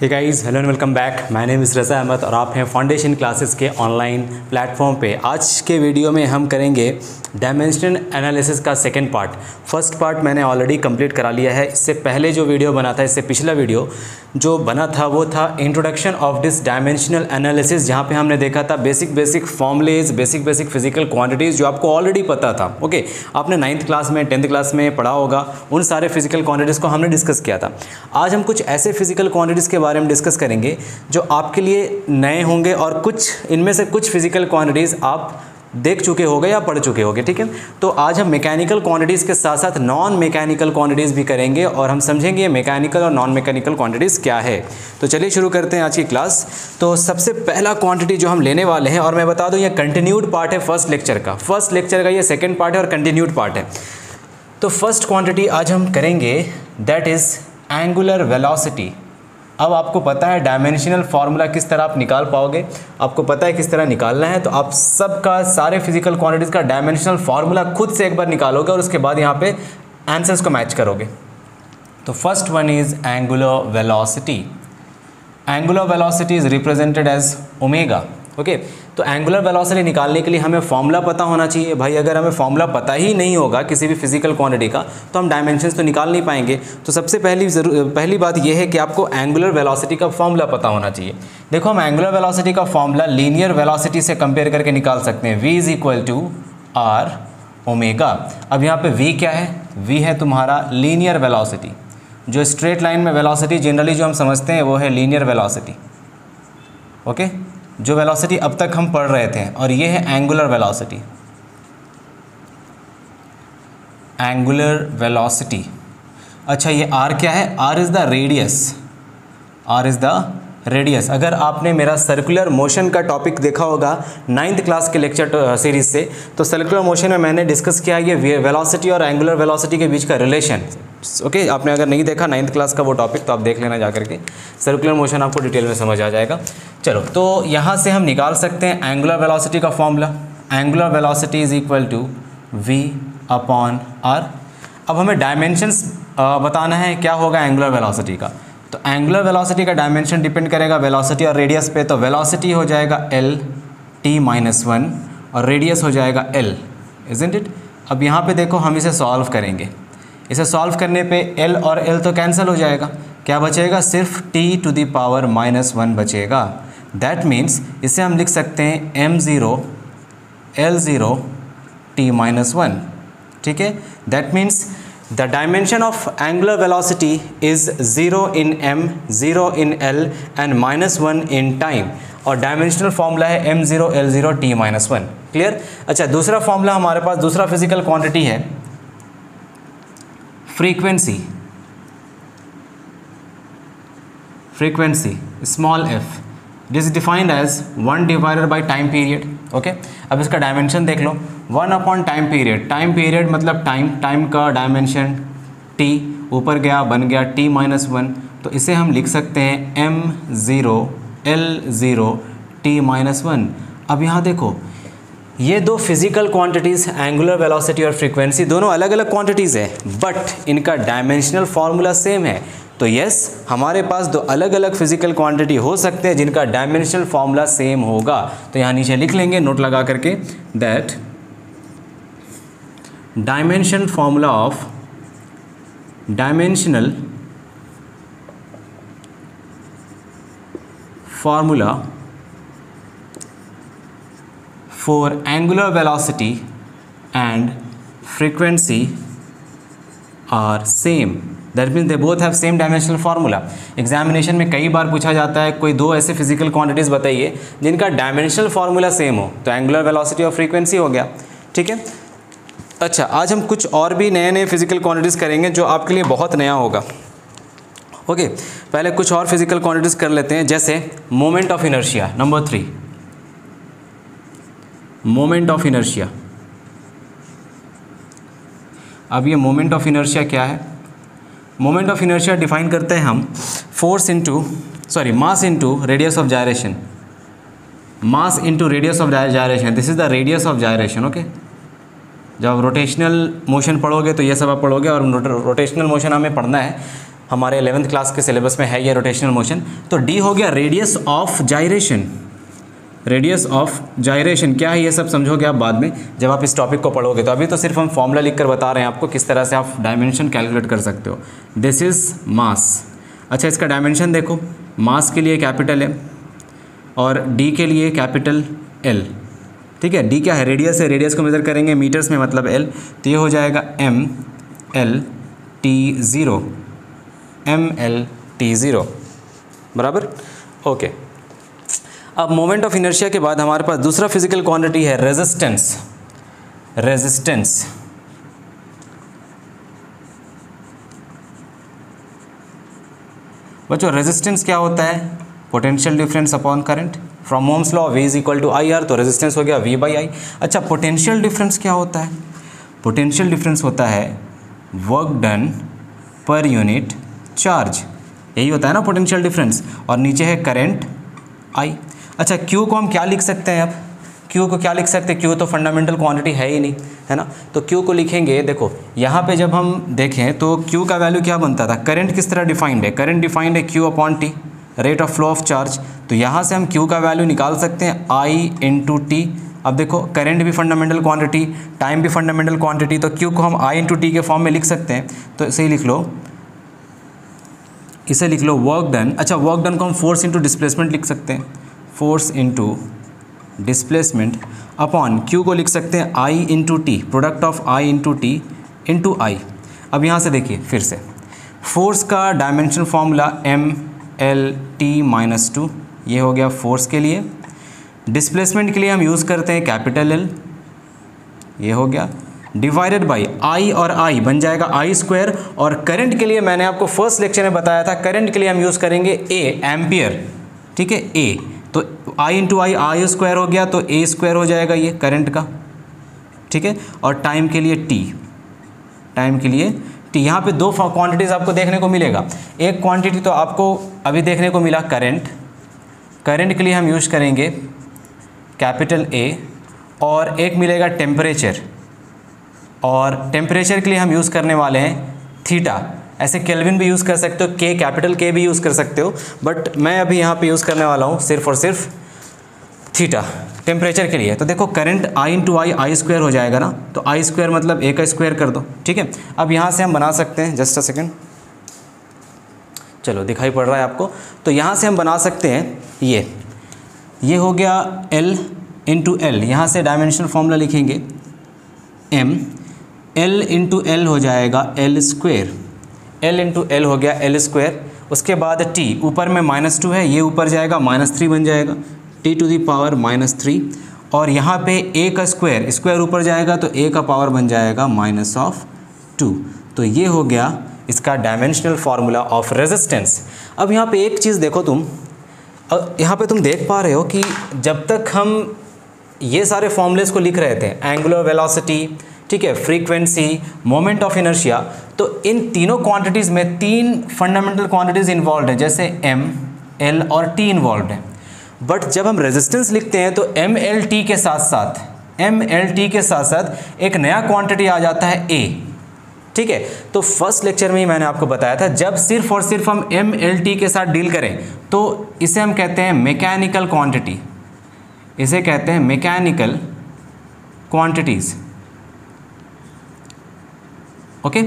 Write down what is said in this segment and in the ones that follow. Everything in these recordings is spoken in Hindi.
Hey guys, hello and welcome back. My name is Raza Ahmed और आप हैं फाउंडेशन क्लासेस के ऑनलाइन प्लेटफॉर्म पे। आज के वीडियो में हम करेंगे डायमेंशनल एनालिसिस का सेकंड पार्ट। फर्स्ट पार्ट मैंने ऑलरेडी कंप्लीट करा लिया है। इससे पहले जो वीडियो बना था, इससे पिछला वीडियो जो बना था वो था introduction of this dimensional analysis, जहाँ पे हमने देखा था basic formulas, basic physical quantities जो आपको ऑलरेडी पता था। ओके, आपने 9th क्लास में 10th क्लास में पढ़ा होगा। उन सारे फिजिकल क्वांटिटीज़ को हमने डिस्कस किया था। आज हम कुछ ऐसे फिजिकल क्वांटिटीज़ के बारे में डिस्कस करेंगे जो आपके लिए नए होंगे और कुछ इनमें से कुछ फिजिकल क्वांटिटीज़ आप देख चुके होंगे या पढ़ चुके होंगे। ठीक है, तो आज हम मैकेनिकल क्वांटिटीज़ के साथ साथ नॉन मैकेनिकल क्वांटिटीज़ भी करेंगे और हम समझेंगे मैकेनिकल और नॉन मैकेनिकल क्वांटिटीज़ क्या है। तो चलिए शुरू करते हैं आज की क्लास। तो सबसे पहला क्वांटिटी जो हम लेने वाले हैं, और मैं बता दूं ये कंटिन्यूड पार्ट है फर्स्ट लेक्चर का ये सेकेंड पार्ट है और कंटिन्यूड पार्ट है। तो फर्स्ट क्वांटिटी आज हम करेंगे दैट इज़ एंगुलर वेलोसिटी। अब आपको पता है डायमेंशनल फार्मूला किस तरह आप निकाल पाओगे, आपको पता है किस तरह निकालना है। तो आप सबका सारे फिजिकल क्वांटिटीज़ का डायमेंशनल फार्मूला खुद से एक बार निकालोगे और उसके बाद यहाँ पे आंसर्स को मैच करोगे। तो first one is angular velocity. Angular velocity is represented as omega. Okay, तो एंगुलर वेलोसिटी निकालने के लिए हमें फॉर्मूला पता होना चाहिए। भाई अगर हमें फॉर्मूला पता ही नहीं होगा किसी भी फिजिकल क्वांटिटी का तो हम डायमेंशंस तो निकाल नहीं पाएंगे। तो सबसे पहली बात यह है कि आपको एंगुलर वेलोसिटी का फॉर्मूला पता होना चाहिए। देखो, हम एंगुलर वेलोसिटी का फॉर्मूला लीनियर वेलोसिटी से कंपेयर करके निकाल सकते हैं। v is equal to r omega. अब यहाँ पे v क्या है? v है तुम्हारा लीनियर वेलोसिटी। जो स्ट्रेट लाइन में वेलोसिटी जनरली जो हम समझते हैं वो है लीनियर वेलोसिटी। ओके, जो वेलोसिटी अब तक हम पढ़ रहे थे, और ये है एंगुलर वेलोसिटी। Angular velocity. अच्छा, ये r क्या है? r is the radius. r is the radius. अगर आपने मेरा सर्कुलर मोशन का टॉपिक देखा होगा 9th क्लास के लेक्चर सीरीज से, तो सर्कुलर मोशन में मैंने डिस्कस किया ये वेलोसिटी और एंगुलर वेलोसिटी के बीच का रिलेशन। ओके, आपने अगर नहीं देखा 9th क्लास का वो टॉपिक तो आप देख लेना जा करके। सर्कुलर मोशन आपको डिटेल में समझ आ जाएगा। चलो, तो यहाँ से हम निकाल सकते हैं एंगुलर वेलोसिटी का formula. Angular velocity is equal to v upon r। अब हमें डायमेंशंस बताना है क्या होगा एंगुलर वेलोसिटी का। तो एंगुलर वेलोसिटी का डायमेंशन डिपेंड करेगा वेलोसिटी और रेडियस पे। तो वेलोसिटी हो जाएगा l t-1 और रेडियस हो जाएगा l, इजंट इट। अब यहाँ पे देखो, हम इसे सॉल्व करेंगे। इसे सॉल्व करने पे l और l तो कैंसिल हो जाएगा। क्या बचेगा? सिर्फ t⁻⁻1 बचेगा। दैट मीन्स इसे हम लिख सकते हैं m0 l0 t-1। ठीक है, that means the dimension of angular velocity is 0 in m, 0 in l and -1 in time. और डायमेंशनल फॉर्मूला है m0 l0 t-1। क्लियर? अच्छा, दूसरा फॉर्मूला हमारे पास, दूसरा फिजिकल क्वांटिटी है frequency. Frequency small f, it is defined as 1 divided by time period. Okay, अब इसका डायमेंशन देख लो, 1 upon time period. Time period मतलब टाइम का डायमेंशन t, ऊपर गया बन गया t-1। तो इसे हम लिख सकते हैं m0 l0 t-1। अब यहाँ देखो, ये दो फिजिकल क्वांटिटीज़ एंगुलर वेलोसिटी और फ्रीक्वेंसी दोनों अलग अलग क्वांटिटीज़ है, बट इनका डायमेंशनल फार्मूला सेम है। तो यस, हमारे पास दो अलग अलग फिजिकल क्वांटिटी हो सकते हैं जिनका डायमेंशनल फार्मूला सेम होगा। तो यहाँ नीचे लिख लेंगे नोट लगा करके, that dimension formula of dimensional formula for angular velocity and frequency are same. That means they both have same dimensional formula. Examination में कई बार पूछा जाता है कोई दो ऐसे फिजिकल क्वांटिटीज़ बताइए जिनका डायमेंशनल फार्मूला सेम हो। तो एंगुलर वेलोसिटी और फ्रीक्वेंसी हो गया। ठीक है, अच्छा, आज हम कुछ और भी नए नए फिजिकल क्वांटिटीज़ करेंगे जो आपके लिए बहुत नया होगा। ओके, पहले कुछ और फिजिकल क्वांटिटीज़ कर लेते हैं, जैसे moment of inertia. Number 3, moment of inertia. अब ये मोमेंट ऑफ इनर्शिया क्या है? मोमेंट ऑफ इनर्शिया डिफाइन करते हैं हम mass into radius of gyration. Mass into radius of gyration, this is the radius of gyration. Okay, जब रोटेशनल मोशन पढ़ोगे तो ये सब आप पढ़ोगे, और रोटेशनल मोशन हमें पढ़ना है। हमारे 11th क्लास के सिलेबस में है ये रोटेशनल मोशन। तो डी हो गया radius of gyration. Radius of gyration क्या है ये सब समझोगे आप बाद में जब आप इस टॉपिक को पढ़ोगे। तो अभी तो सिर्फ हम फॉर्मूला लिखकर बता रहे हैं आपको किस तरह से आप डायमेंशन कैलकुलेट कर सकते हो। दिस इज़ मास। अच्छा, इसका डायमेंशन देखो, मास के लिए कैपिटल M और डी के लिए कैपिटल L। ठीक है, डी क्या है, रेडियस है, रेडियस को मेजर करेंगे मीटर्स में मतलब L, तो ये हो जाएगा MLT0, MLT0 बराबर। ओके, अब मोमेंट ऑफ इनर्शिया के बाद हमारे पास दूसरा फिजिकल क्वांटिटी है रेजिस्टेंस। रेजिस्टेंस बच्चों, रेजिस्टेंस क्या होता है, potential difference upon current. From Ohm's law V is equal to IR, तो रेजिस्टेंस हो गया V बाई I। अच्छा, पोटेंशियल डिफरेंस क्या होता है, पोटेंशियल डिफरेंस होता है work done per unit charge, यही होता है ना पोटेंशियल डिफरेंस। और नीचे है करंट I। अच्छा, Q को हम क्या लिख सकते हैं, अब Q को क्या लिख सकते हैं, Q तो फंडामेंटल क्वांटिटी है ही नहीं, है ना। तो Q को लिखेंगे, देखो यहाँ पे जब हम देखें तो Q का वैल्यू क्या बनता था, करंट किस तरह डिफाइंड है, करंट डिफाइंड है Q upon T, rate of flow of charge. तो यहाँ से हम Q का वैल्यू निकाल सकते हैं I इंटू T। अब देखो करंट भी फंडामेंटल क्वांटिटी, टाइम भी फंडामेंटल क्वांटिटी, तो Q को हम I इंटू T के फॉर्म में लिख सकते हैं। तो इसे लिख लो, इसे लिख लो वर्क डन। अच्छा, वर्क डन को हम फोर्स इंटू डिस्प्लेसमेंट लिख सकते हैं, force into displacement upon Q को लिख सकते हैं I into T, product of I into T into I। अब यहाँ से देखिए फिर से, फोर्स का डायमेंशन फॉर्मूला MLT-2, ये हो गया फोर्स के लिए। डिस्प्लेसमेंट के लिए हम यूज़ करते हैं कैपिटल L, ये हो गया, डिवाइडेड बाई I और I बन जाएगा I स्क्वायर। और करंट के लिए मैंने आपको फर्स्ट लेक्चर में बताया था, करंट के लिए हम यूज़ करेंगे A, एम्पियर। ठीक है, A, तो I इंटू I स्क्वायर हो गया, तो A स्क्वायर हो जाएगा ये करंट का। ठीक है, और टाइम के लिए T, टाइम के लिए T। यहाँ पे दो क्वांटिटीज़ आपको देखने को मिलेगा। एक क्वांटिटी तो आपको अभी देखने को मिला करंट, करंट के लिए हम यूज़ करेंगे कैपिटल A, और एक मिलेगा टेम्परेचर, और टेम्परेचर के लिए हम यूज़ करने वाले हैं थीटा। ऐसे केल्विन भी यूज़ कर सकते हो, K, कैपिटल K भी यूज़ कर सकते हो, बट मैं अभी यहाँ पे यूज़ करने वाला हूँ सिर्फ और सिर्फ थीटा टेम्परेचर के लिए। तो देखो current I into I square हो जाएगा ना, तो I स्क्वायर मतलब A का स्क्वायर कर दो। ठीक है, अब यहाँ से हम बना सकते हैं, जस्ट अ सेकेंड, चलो दिखाई पड़ रहा है आपको। तो यहाँ से हम बना सकते हैं ये हो गया L इंटू L, यहाँ से डायमेंशनल फॉर्मूला लिखेंगे M, L इंटू L हो जाएगा L square, L into L हो गया L स्क्वायर। उसके बाद T, ऊपर में -2 है, ये ऊपर जाएगा -3 बन जाएगा, T टू दी पावर -3। और यहाँ पे A का स्क्वायर, स्क्वायर ऊपर जाएगा तो A का पावर बन जाएगा -2। तो ये हो गया इसका डायमेंशनल फार्मूला ऑफ रेजिस्टेंस। अब यहाँ पे एक चीज़ देखो तुम, यहाँ पे तुम देख पा रहे हो कि जब तक हम ये सारे फॉर्मूलेस को लिख रहे थे, एंगुलर वेलोसिटी, ठीक है, फ्रीक्वेंसी, मोमेंट ऑफ इनर्शिया, तो इन तीनों क्वांटिटीज़ में 3 फंडामेंटल क्वांटिटीज़ इन्वॉल्व है, जैसे M, L और T इन्वॉल्व है। बट जब हम रेजिस्टेंस लिखते हैं तो MLT के साथ साथ एक नया क्वांटिटी आ जाता है A। ठीक है, तो फर्स्ट लेक्चर में ही मैंने आपको बताया था, जब सिर्फ और सिर्फ हम MLT के साथ डील करें तो इसे हम कहते हैं मैकेनिकल क्वांटिटी, इसे कहते हैं मैकेनिकल क्वांटिटीज़। ओके,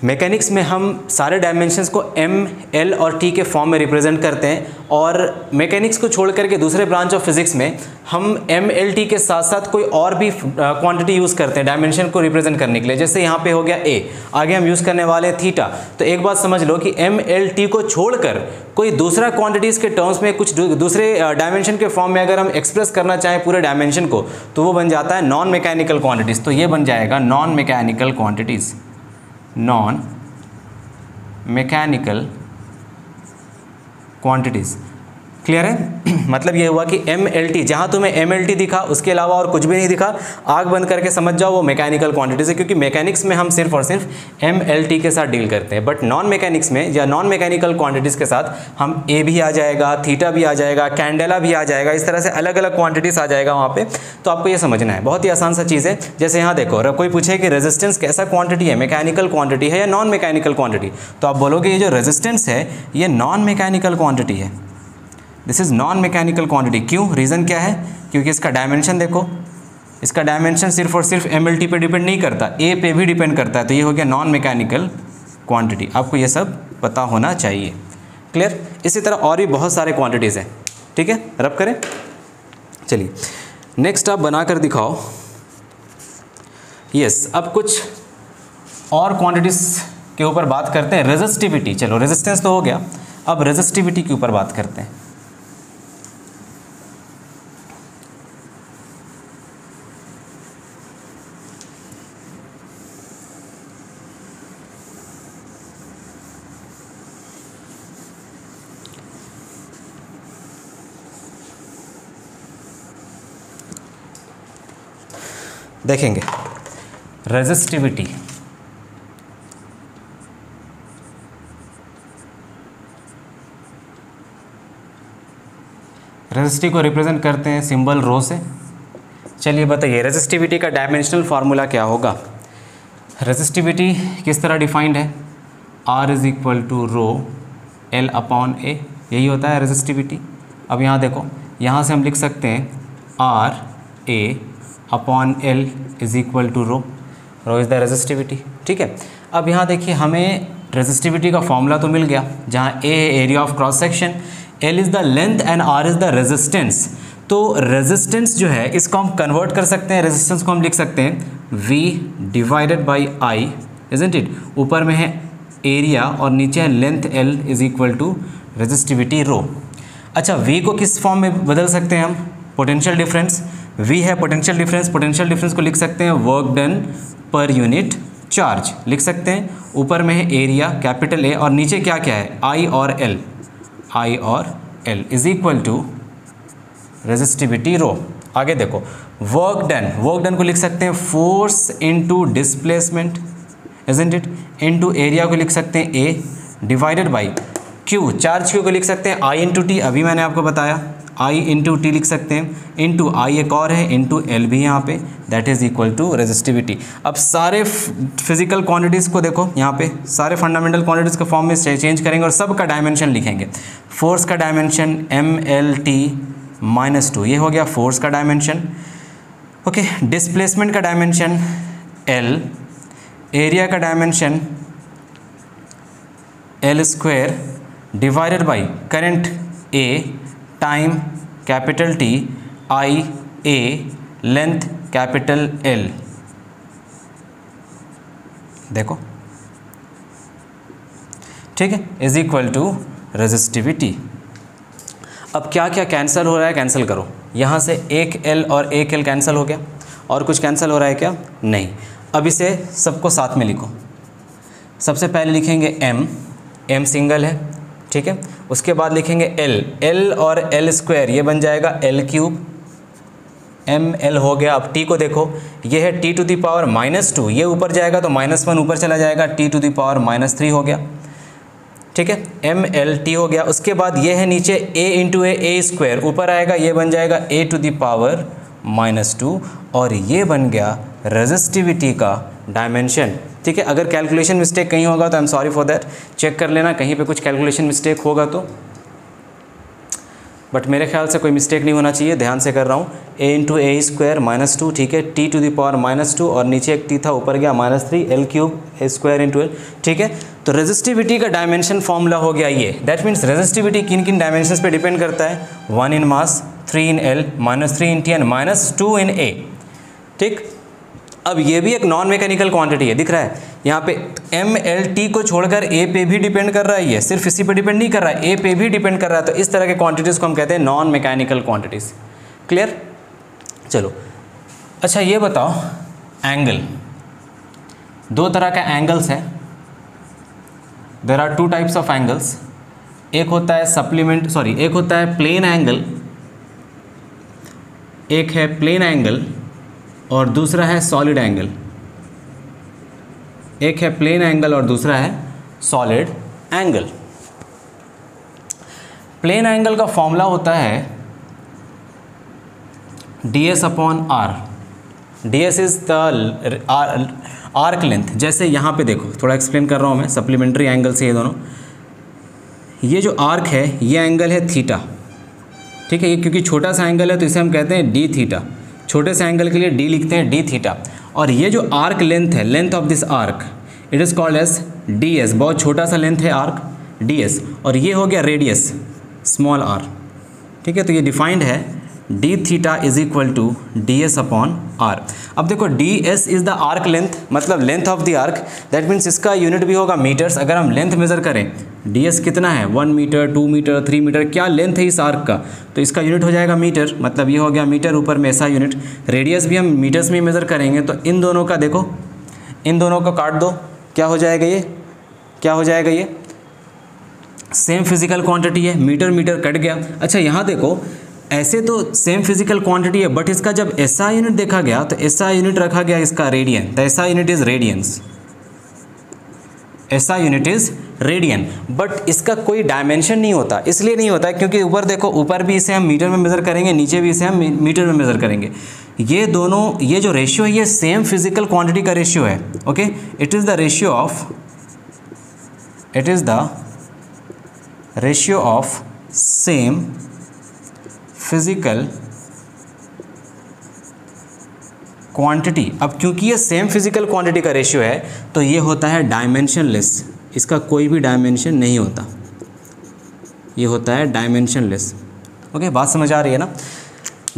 मैकेनिक्स में हम सारे डायमेंशंस को M, L और T के फॉर्म में रिप्रेजेंट करते हैं, और मैकेनिक्स को छोड़ करके दूसरे ब्रांच ऑफ फिजिक्स में हम MLT के साथ साथ कोई और भी क्वांटिटी यूज़ करते हैं डायमेंशन को रिप्रेजेंट करने के लिए। जैसे यहाँ पे हो गया A, आगे हम यूज़ करने वाले हैं थीटा। तो एक बात समझ लो कि MLT को छोड़कर कोई दूसरा क्वांटिटीज़ के टर्म्स में कुछ दूसरे डायमेंशन के फॉर्म में अगर हम एक्सप्रेस करना चाहें पूरे डायमेंशन को, तो वो बन जाता है नॉन मैकेनिकल क्वांटिटीज़। तो ये बन जाएगा non mechanical quantities, non mechanical quantities. Clear है? मतलब ये हुआ कि MLT, जहाँ तुम्हें MLT दिखा उसके अलावा और कुछ भी नहीं दिखा, आग बंद करके समझ जाओ वो मैकेनिकल क्वांटिटीज है, क्योंकि मैकेनिक्स में हम सिर्फ और सिर्फ MLT के साथ डील करते हैं। बट नॉन मैकेनिक्स में या नॉन मैकेनिकल क्वांटिटीज़ के साथ हम A भी आ जाएगा, थीटा भी आ जाएगा, कैंडेला भी आ जाएगा, इस तरह से अलग अलग क्वांटिटीज़ आ जाएगा वहाँ पे। तो आपको ये समझना है, बहुत ही आसान सा चीज़ है। जैसे यहाँ देखो, अगर कोई पूछे कि रेजिस्टेंस कैसा क्वांटिटी है, मैकेनिकल क्वांटिटी है या नॉन मैकेनिकल क्वांटिटी, तो आप बोलोगे ये जो रेजिस्टेंस है ये नॉन मैकेनिकल क्वांटिटी है, this is non mechanical quantity. क्यों? रीज़न क्या है? क्योंकि इसका डायमेंशन देखो, इसका डायमेंशन सिर्फ और सिर्फ MLT पे डिपेंड नहीं करता, A पे भी डिपेंड करता है, तो ये हो गया नॉन मैकेनिकल क्वांटिटी। आपको ये सब पता होना चाहिए। क्लियर? इसी तरह और भी बहुत सारे क्वांटिटीज़ हैं। ठीक है, रब करें। चलिए नेक्स्ट आप बना कर दिखाओ। यस, अब कुछ और क्वांटिटीज़ के ऊपर बात करते हैं। रेजिस्टिविटी, चलो रेजिस्टेंस तो हो गया, अब रेजिस्टिविटी के ऊपर बात करते हैं। देखेंगे रेजिस्टिविटी, रेजिस्टिव को रिप्रेजेंट करते हैं सिंबल रो से। चलिए बताइए रेजिस्टिविटी का डायमेंशनल फार्मूला क्या होगा? रेजिस्टिविटी किस तरह डिफाइंड है? R is equal to rho L upon A, यही होता है रेजिस्टिविटी। अब यहाँ देखो, यहाँ से हम लिख सकते हैं RA upon L is equal to rho is the resistivity. ठीक है, अब यहाँ देखिए हमें रेजिस्टिविटी का फॉर्मूला तो मिल गया, जहाँ A है area of cross section, L is the length and R is the resistance. तो रेजिस्टेंस जो है इसको हम कन्वर्ट कर सकते हैं, रेजिस्टेंस को हम लिख सकते हैं V divided by I, isn't it? ऊपर में है एरिया और नीचे है length L is equal to resistivity rho. अच्छा, V को किस फॉर्म में बदल सकते हैं हम? Potential difference. V है पोटेंशियल डिफरेंस, पोटेंशियल डिफरेंस को लिख सकते हैं work done per unit charge, लिख सकते हैं। ऊपर में है एरिया कैपिटल A और नीचे क्या क्या है? I और L is equal to resistivity rho. आगे देखो वर्क डन को लिख सकते हैं force into displacement, isn't it? Into area को लिख सकते हैं A divided by Q, charge Q को लिख सकते हैं I इंटू टी, अभी मैंने आपको बताया I इंटू टी लिख सकते हैं, इंटू I एक और है, इंटू L भी यहाँ पे, that is equal to resistivity. अब सारे फिजिकल क्वांटिटीज़ को देखो, यहाँ पे सारे फंडामेंटल क्वांटिटीज़ के फॉर्म में चेंज करेंगे और सब का डायमेंशन लिखेंगे। फोर्स का डायमेंशन MLT-2, ये हो गया फोर्स का डायमेंशन। ओके, डिस्प्लेसमेंट का डायमेंशन L, एरिया का dimension L² divided by current A time capital T I A length capital L। देखो ठीक है, इज इक्वल टू रेजिस्टिविटी। अब क्या क्या कैंसिल हो रहा है? कैंसिल करो। यहाँ से एक L और एक L कैंसिल हो गया, और कुछ कैंसिल हो रहा है क्या? नहीं। अब इसे सबको साथ में लिखो। सबसे पहले लिखेंगे M सिंगल है, ठीक है। उसके बाद लिखेंगे L और L², ये बन जाएगा L3। ML हो गया। अब T को देखो, ये है T टू द पावर -2, ये ऊपर जाएगा तो -1 ऊपर चला जाएगा, T टू द पावर -3 हो गया, ठीक है। MLT हो गया। उसके बाद ये है नीचे A इंटू A² ऊपर आएगा, ये बन जाएगा A टू द पावर -2, और ये बन गया रेजिस्टिविटी का डायमेंशन, ठीक है। अगर कैलकुलेशन मिस्टेक कहीं होगा तो I am sorry for that, check कर लेना कहीं पे कुछ कैलकुलेशन मिस्टेक होगा तो, बट मेरे ख्याल से कोई मिस्टेक नहीं होना चाहिए, ध्यान से कर रहा हूँ। A इंटू A² -2, ठीक है, T टू द पावर -2 और नीचे एक T था ऊपर गया -3, L³ A² इंटू L, ठीक है। तो रेजिस्टिविटी का डायमेंशन फॉर्मूला हो गया ये। दैट मीन्स रेजिस्टिविटी किन किन डायमेंशंस पे डिपेंड करता है? 1 इन मास, 3 इन L, -3 in T and -2 in A, ठीक। अब ये भी एक नॉन मैकेनिकल क्वांटिटी है, दिख रहा है यहाँ पे। MLT को छोड़कर A पे भी डिपेंड कर रहा है, ये सिर्फ इसी पे डिपेंड नहीं कर रहा है, A पे भी डिपेंड कर रहा है। तो इस तरह के क्वांटिटीज़ को हम कहते हैं नॉन मैकेनिकल क्वांटिटीज़। क्लियर? चलो अच्छा ये बताओ, एंगल, दो तरह का एंगल्स है। There are 2 types of angles. एक होता है एक होता है प्लेन एंगल, एक है प्लेन एंगल और दूसरा है सॉलिड एंगल। एक है प्लेन एंगल और दूसरा है सॉलिड एंगल। प्लेन एंगल का फॉर्मूला होता है ds upon r. ds is the arc length. जैसे यहाँ पे देखो, थोड़ा एक्सप्लेन कर रहा हूँ मैं, सप्लीमेंट्री एंगल से ये दोनों, ये जो आर्क है ये एंगल है थीटा, ठीक है। ये क्योंकि छोटा सा एंगल है तो इसे हम कहते हैं डी थीटा। छोटे से एंगल के लिए डी लिखते हैं डी थीटा। और ये जो आर्क लेंथ है, length of this arc, it is called as d s. बहुत छोटा सा लेंथ है आर्क, डी एस। और ये हो गया रेडियस, स्मॉल आर, ठीक है। तो ये डिफाइंड है d theta is equal to d s upon r. अब देखो d s is the arc length, मतलब length of the arc, that means इसका यूनिट भी होगा मीटर्स। अगर हम लेंथ मेज़र करें, डी एस कितना है, 1 मीटर, 2 मीटर, 3 मीटर, क्या लेंथ है इस आर्क का, तो इसका यूनिट हो जाएगा मीटर, मतलब ये हो गया मीटर, ऊपर में ऐसा यूनिट। रेडियस भी हम मीटर्स में मेज़र करेंगे, तो इन दोनों का देखो, इन दोनों को काट दो, क्या हो जाएगा ये, क्या हो जाएगा ये, सेम फिजिकल क्वांटिटी है, मीटर मीटर कट गया। अच्छा यहाँ देखो, ऐसे तो सेम फिजिकल क्वांटिटी है, बट इसका जब एसआई यूनिट देखा गया तो एसआई यूनिट रखा गया इसका radian. The SI unit is radians, SI unit is radian. But इसका कोई डायमेंशन नहीं होता। इसलिए नहीं होता क्योंकि ऊपर देखो, ऊपर भी इसे हम मीटर में मेज़र करेंगे, नीचे भी इसे हम मीटर में मेज़र करेंगे। ये दोनों, ये जो रेशियो है ये सेम फिजिकल क्वांटिटी का रेशियो है, okay. It is the ratio of, it is the ratio of same physical quantity. अब क्योंकि ये सेम फिजिकल क्वांटिटी का रेशियो है तो ये होता है डायमेंशनलेस, इसका कोई भी डायमेंशन नहीं होता, ये होता है डायमेंशनलेस, ओके। बात समझ आ रही है ना,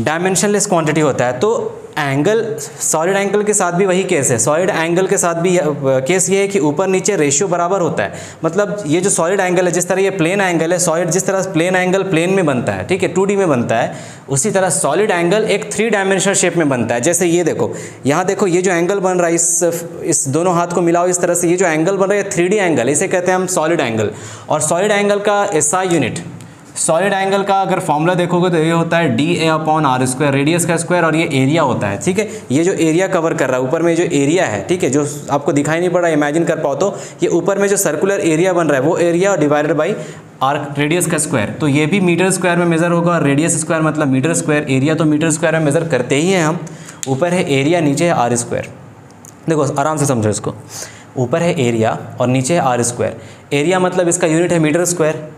डायमेंशनलेस क्वांटिटी होता है। तो एंगल, सॉलिड एंगल के साथ भी वही केस है। सॉलिड एंगल के साथ भी केस ये है कि ऊपर नीचे रेशियो बराबर होता है। मतलब ये जो सॉलिड एंगल है, जिस तरह ये प्लेन एंगल है, सॉलिड जिस तरह प्लेन एंगल प्लेन में बनता है, ठीक है, 2D में बनता है, उसी तरह सॉलिड एंगल एक 3 डायमेंशनल शेप में बनता है। जैसे ये देखो, यहाँ देखो, ये जो एंगल बन रहा है, इस दोनों हाथ को मिलाओ इस तरह से, ये जो एंगल बन रहा है 3D एंगल, इसे कहते हैं हम सॉलिड एंगल। और सॉलिड एंगल का एसआई यूनिट, सॉलिड एंगल का अगर फॉर्मूला देखोगे तो ये होता है d a upon r square, radius का स्क्वायर, और ये एरिया होता है, ठीक है। ये जो एरिया कवर कर रहा है, ऊपर में जो एरिया है, ठीक है, जो आपको दिखाई नहीं पड़ रहा, इमेजिन कर पाओ तो ये ऊपर में जो सर्कुलर एरिया बन रहा है वो area divided by arc, radius का स्क्वायर। तो ये भी मीटर स्क्वायर में मेज़र होगा, और रेडियस स्क्वायर मतलब मीटर स्क्वायर, एरिया तो मीटर स्क्वायर में मेज़र करते ही हैं हम। ऊपर है एरिया, नीचे है आर स्क्वायर। देखो आराम से समझो इसको, ऊपर है एरिया और नीचे है आर स्क्वायर। एरिया मतलब इसका यूनिट है मीटर स्क्वायर,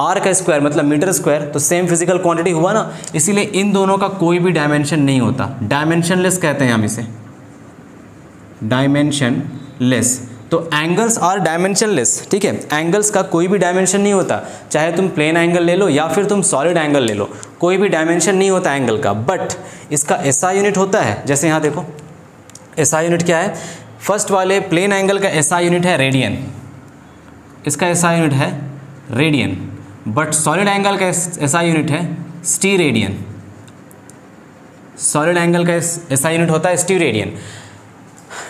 आर का स्क्वायर मतलब मीटर स्क्वायर, तो सेम फिजिकल क्वांटिटी हुआ ना। इसीलिए इन दोनों का कोई भी डायमेंशन नहीं होता, डायमेंशनलेस कहते हैं हम इसे, डायमेंशनलेस। तो एंगल्स आर डायमेंशनलेस, ठीक है। एंगल्स का कोई भी डायमेंशन नहीं होता, चाहे तुम प्लेन एंगल ले लो या फिर तुम सॉलिड एंगल ले लो, कोई भी डायमेंशन नहीं होता एंगल का। बट इसका एसआई यूनिट होता है। जैसे यहाँ देखो, एसआई यूनिट क्या है, फर्स्ट वाले प्लेन एंगल का एसआई यूनिट है रेडियन, इसका एसआई यूनिट है रेडियन। बट सॉलिड एंगल का एसआई यूनिट है स्टी रेडियन, सॉलिड एंगल का एसआई यूनिट होता है स्टी रेडियन।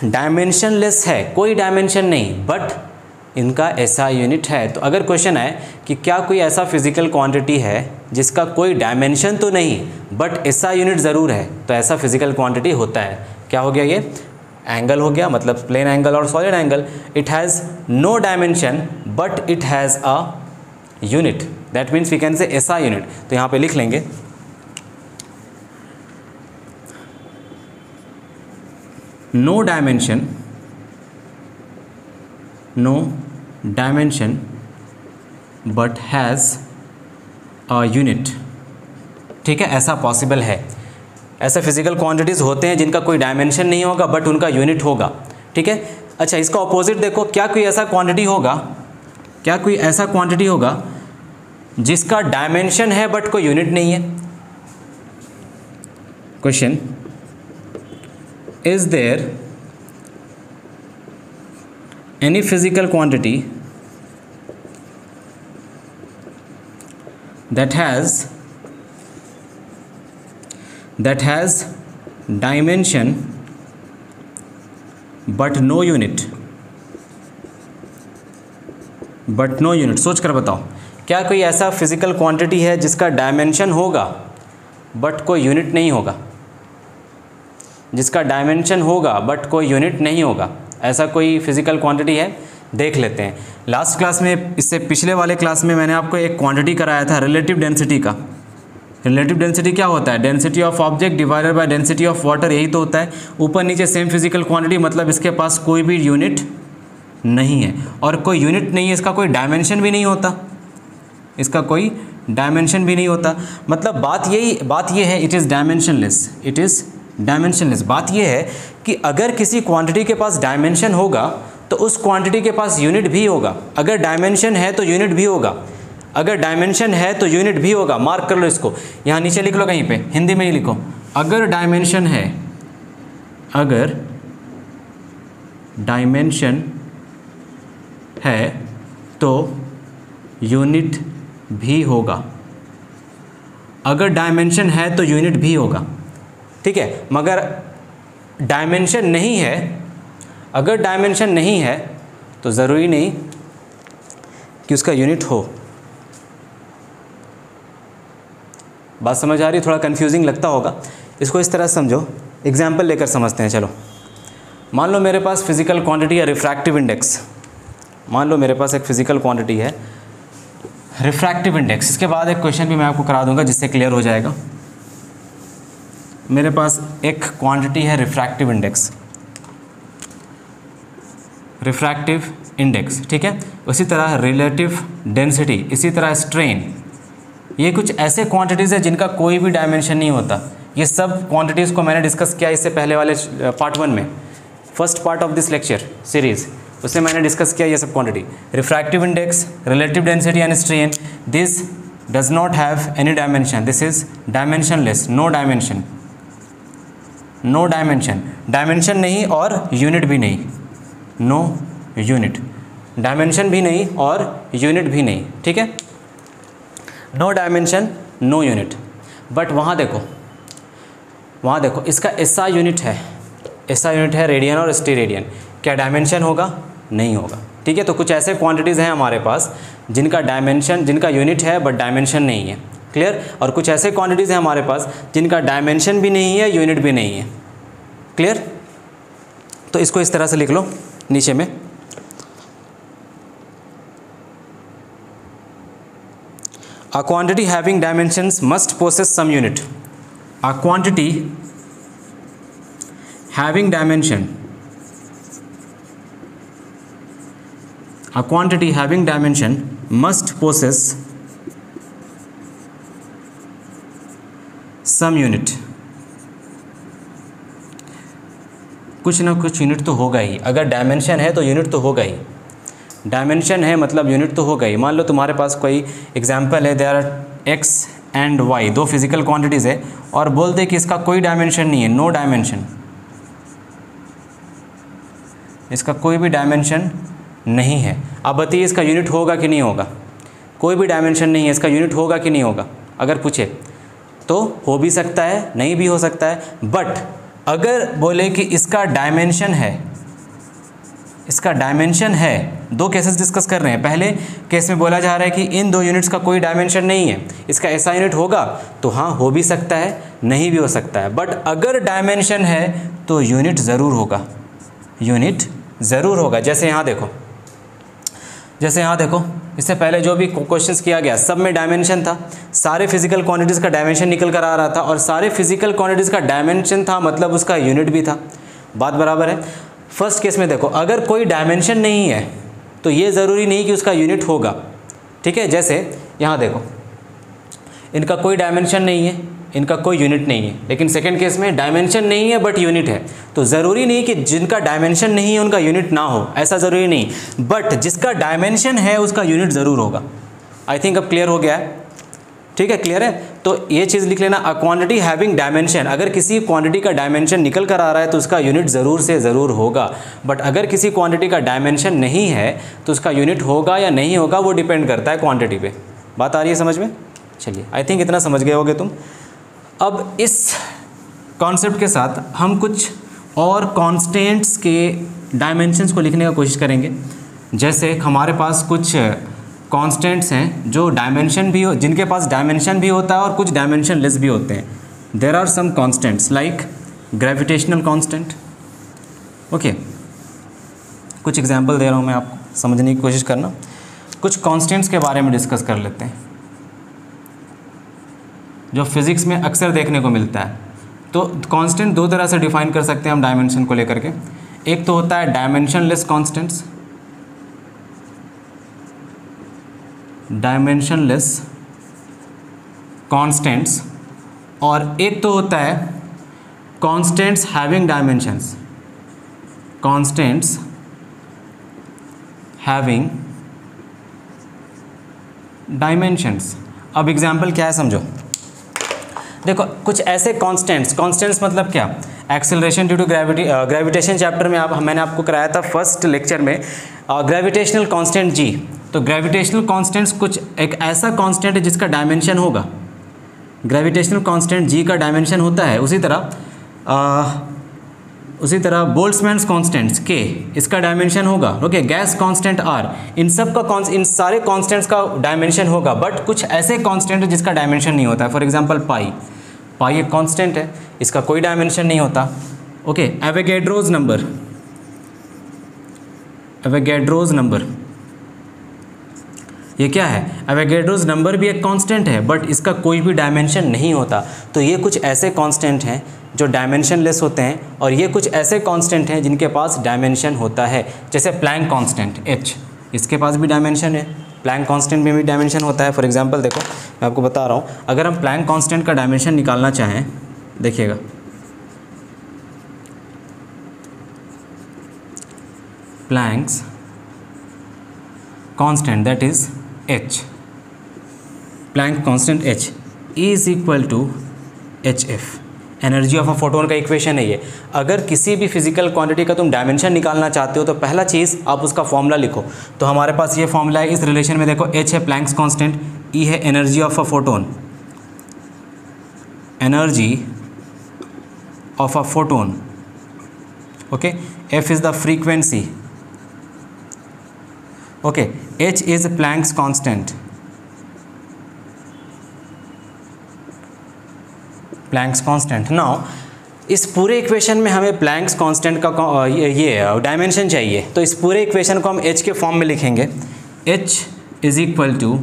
डायमेंशनलेस है, कोई डायमेंशन नहीं, बट इनका एसआई यूनिट है। तो अगर क्वेश्चन है कि क्या कोई ऐसा फिजिकल क्वांटिटी है जिसका कोई डायमेंशन तो नहीं बट एसआई यूनिट ज़रूर है, तो ऐसा फिजिकल क्वांटिटी होता है। क्या हो गया, ये एंगल हो गया, मतलब प्लेन एंगल और solid angle. It has no dimension but it has a unit, that means we can say SI unit. तो यहाँ पे लिख लेंगे no dimension, no dimension but has a unit, ठीक है। ऐसा पॉसिबल है, ऐसे फिजिकल क्वांटिटीज़ होते हैं जिनका कोई डायमेंशन नहीं होगा बट उनका यूनिट होगा, ठीक है। अच्छा, इसका ऑपोजिट देखो, क्या कोई ऐसा क्वांटिटी होगा, क्या कोई ऐसा क्वांटिटी होगा जिसका डायमेंशन है बट कोई यूनिट नहीं है। Question, is there any physical quantity that has dimension but no unit, सोच कर बताओ क्या कोई ऐसा फिजिकल क्वांटिटी है जिसका डायमेंशन होगा बट कोई यूनिट नहीं होगा? जिसका डायमेंशन होगा बट कोई यूनिट नहीं होगा, ऐसा कोई फिजिकल क्वांटिटी है? देख लेते हैं। लास्ट क्लास में, इससे पिछले वाले क्लास में मैंने आपको एक क्वांटिटी कराया था रिलेटिव डेंसिटी का। रिलेटिव डेंसिटी क्या होता है? Density of object divided by density of water, यही तो होता है। ऊपर नीचे सेम फिजिकल क्वांटिटी, मतलब इसके पास कोई भी यूनिट नहीं है, और कोई यूनिट नहीं है, इसका कोई डायमेंशन भी नहीं होता, इसका कोई डायमेंशन भी नहीं होता। मतलब बात ये है, it is dimensionless, it is dimensionless. बात ये है कि अगर किसी क्वांटिटी के पास डायमेंशन होगा तो उस क्वांटिटी के पास यूनिट भी होगा। अगर डायमेंशन है तो यूनिट भी होगा, अगर डायमेंशन है तो यूनिट भी होगा। मार्क कर लो इसको, यहाँ नीचे लिख लो, कहीं पे हिंदी में ही लिखो। अगर डायमेंशन है, अगर डायमेंशन है तो यूनिट भी होगा। अगर डायमेंशन है तो यूनिट भी होगा, ठीक है। मगर डायमेंशन नहीं है, अगर डायमेंशन नहीं है तो ज़रूरी नहीं कि उसका यूनिट हो। बात समझ आ रही है? थोड़ा कंफ्यूजिंग लगता होगा, इसको इस तरह समझो। एग्जाम्पल लेकर समझते हैं। चलो, मान लो मेरे पास फिजिकल क्वांटिटी है रिफ्रैक्टिव इंडेक्स। मान लो मेरे पास एक फिजिकल क्वांटिटी है रिफ्रैक्टिव इंडेक्स। इसके बाद एक क्वेश्चन भी मैं आपको करा दूंगा जिससे क्लियर हो जाएगा। मेरे पास एक क्वांटिटी है रिफ्रैक्टिव इंडेक्स, रिफ्रैक्टिव इंडेक्स, ठीक है। उसी तरह रिलेटिव डेंसिटी, इसी तरह स्ट्रेन। ये कुछ ऐसे क्वांटिटीज़ है जिनका कोई भी डायमेंशन नहीं होता। ये सब क्वांटिटीज़ को मैंने डिस्कस किया इससे पहले वाले पार्ट 1 में, first part of this lecture series, उससे मैंने डिस्कस किया ये सब quantity. Refractive index, relative density and strain, this does not have any dimension, this is dimensionless, no dimension, no dimension, dimension नहीं और यूनिट भी नहीं, नो यूनिट, डायमेंशन भी नहीं और यूनिट भी नहीं, ठीक है। No dimension, no unit. But वहाँ देखो इसका एसआई यूनिट है, एसआई यूनिट है रेडियन और स्टेरेडियन। क्या डायमेंशन होगा? नहीं होगा, ठीक है। तो कुछ ऐसे क्वांटिटीज़ हैं हमारे पास जिनका डायमेंशन, जिनका यूनिट है बट डायमेंशन नहीं है, क्लियर। और कुछ ऐसे क्वांटिटीज़ हैं हमारे पास जिनका डायमेंशन भी नहीं है, यूनिट भी नहीं है, क्लियर। तो इसको इस तरह से लिख लो नीचे में, a quantity having dimensions must possess some unit, a quantity having dimension, a quantity having dimension must possess some unit, कुछ ना कुछ यूनिट तो होगा ही। अगर डायमेंशन है तो यूनिट तो होगा ही, डायमेंशन है मतलब यूनिट तो होगा ही। मान लो तुम्हारे पास कोई एग्जांपल है, there are x and y, दो फिजिकल क्वांटिटीज़ है, और बोल दे कि इसका कोई डायमेंशन नहीं है, नो डायमेंशन, इसका कोई भी डायमेंशन नहीं है। अब बताइए इसका यूनिट होगा कि नहीं होगा? कोई भी डायमेंशन नहीं है, इसका यूनिट होगा कि नहीं होगा? अगर पूछे तो हो भी सकता है, नहीं भी हो सकता है। बट अगर बोले कि इसका डायमेंशन है, इसका डायमेंशन है, दो केसेस डिस्कस कर रहे हैं। पहले केस में बोला जा रहा है कि इन दो यूनिट्स का कोई डायमेंशन नहीं है, इसका ऐसा यूनिट होगा, तो हाँ हो भी सकता है, नहीं भी हो सकता है। बट अगर डायमेंशन है तो यूनिट ज़रूर होगा, यूनिट ज़रूर होगा। जैसे यहाँ देखो, जैसे यहाँ देखो, इससे पहले जो भी क्वेश्चंस किया गया सब में डायमेंशन था, सारे फिजिकल क्वांटिटीज़ का डायमेंशन निकल कर आ रहा था, और सारे फिजिकल क्वांटिटीज़ का डायमेंशन था मतलब उसका यूनिट भी था। बात बराबर है। फर्स्ट केस में देखो, अगर कोई डायमेंशन नहीं है तो ये ज़रूरी नहीं कि उसका यूनिट होगा, ठीक है। जैसे यहाँ देखो, इनका कोई डायमेंशन नहीं है, इनका कोई यूनिट नहीं है, लेकिन सेकंड केस में डायमेंशन नहीं है बट यूनिट है। तो ज़रूरी नहीं कि जिनका डायमेंशन नहीं है उनका यूनिट ना हो, ऐसा ज़रूरी नहीं, बट जिसका डायमेंशन है उसका यूनिट ज़रूर होगा। आई थिंक अब क्लियर हो गया है, ठीक है, क्लियर है। तो ये चीज़ लिख लेना, अ क्वांटिटी हैविंग डायमेंशन, अगर किसी क्वांटिटी का डायमेंशन निकल कर आ रहा है तो उसका यूनिट ज़रूर से ज़रूर होगा। बट अगर किसी क्वांटिटी का डायमेंशन नहीं है तो उसका यूनिट होगा या नहीं होगा वो डिपेंड करता है क्वांटिटी पे। बात आ रही है समझ में? चलिए, आई थिंक इतना समझ गए होगे तुम। अब इस कॉन्सेप्ट के साथ हम कुछ और कांस्टेंट्स के डायमेंशंस को लिखने का कोशिश करेंगे। जैसे हमारे पास कुछ कॉन्स्टेंट्स हैं जो डायमेंशन भी हो, जिनके पास डायमेंशन भी होता है और कुछ डायमेंशन लेस भी होते हैं. There are some constants like gravitational constant. Okay, कुछ एग्जांपल दे रहा हूँ मैं आपको, समझने की कोशिश करना. कुछ कॉन्स्टेंट्स के बारे में डिस्कस कर लेते हैं जो फिज़िक्स में अक्सर देखने को मिलता है. तो कांस्टेंट दो तरह से डिफाइन कर सकते हैं हम डायमेंशन को लेकर के. एक तो होता है डायमेंशनलेस कांस्टेंट्स, डायमेंशनलेस कांस्टेंट्स, और एक तो होता है constants having dimensions, constants having dimensions. अब एग्जांपल क्या है समझो. देखो कुछ ऐसे कांस्टेंट्स मतलब क्या, acceleration due to gravitation chapter में मैंने आपको कराया था फर्स्ट लेक्चर में ग्रेविटेशनल कांस्टेंट जी. तो ग्रेविटेशनल कांस्टेंट्स कुछ एक ऐसा कांस्टेंट है जिसका डायमेंशन होगा, ग्रेविटेशनल कांस्टेंट जी का डायमेंशन होता है. उसी तरह बोल्ट्जमैन कांस्टेंट्स के, इसका डायमेंशन होगा. ओके, गैस कांस्टेंट आर, इन सारे कांस्टेंट्स का डायमेंशन होगा. बट कुछ ऐसे कांस्टेंट है जिसका डायमेंशन नहीं होता है. फॉर एग्जांपल पाई एक कांस्टेंट है, इसका कोई डायमेंशन नहीं होता. ओके, एवोगैड्रोज नंबर ये क्या है, एवोगैड्रोज नंबर भी एक कांस्टेंट है बट इसका कोई भी डायमेंशन नहीं होता. तो ये कुछ ऐसे कांस्टेंट हैं जो डायमेंशनलेस होते हैं, और ये कुछ ऐसे कांस्टेंट हैं जिनके पास डायमेंशन होता है. जैसे प्लैंक कांस्टेंट H, इसके पास भी डायमेंशन है, प्लैंक कांस्टेंट में भी डायमेंशन होता है. फॉर एग्जांपल देखो मैं आपको बता रहा हूँ, अगर हम प्लैंक कांस्टेंट का डायमेंशन निकालना चाहें, देखिएगा Planck's constant that is H, Planck constant H is equal to HF. Energy of a photon का इक्वेशन है ये. अगर किसी भी फिजिकल क्वांटिटी का तुम डायमेंशन निकालना चाहते हो तो पहला चीज़ आप उसका फॉर्मूला लिखो. तो हमारे पास ये फॉर्मूला है इस रिलेशन में. देखो H है प्लैंक्स कांस्टेंट, E है energy of a photon, energy of a photon. Okay, F is the frequency. Okay, H is Planck's constant, Planck's constant. Now इस पूरे इक्वेशन में हमें प्लैंक्स कांस्टेंट का ये डायमेंशन चाहिए. तो इस पूरे इक्वेशन को हम H के फॉर्म में लिखेंगे. H is equal to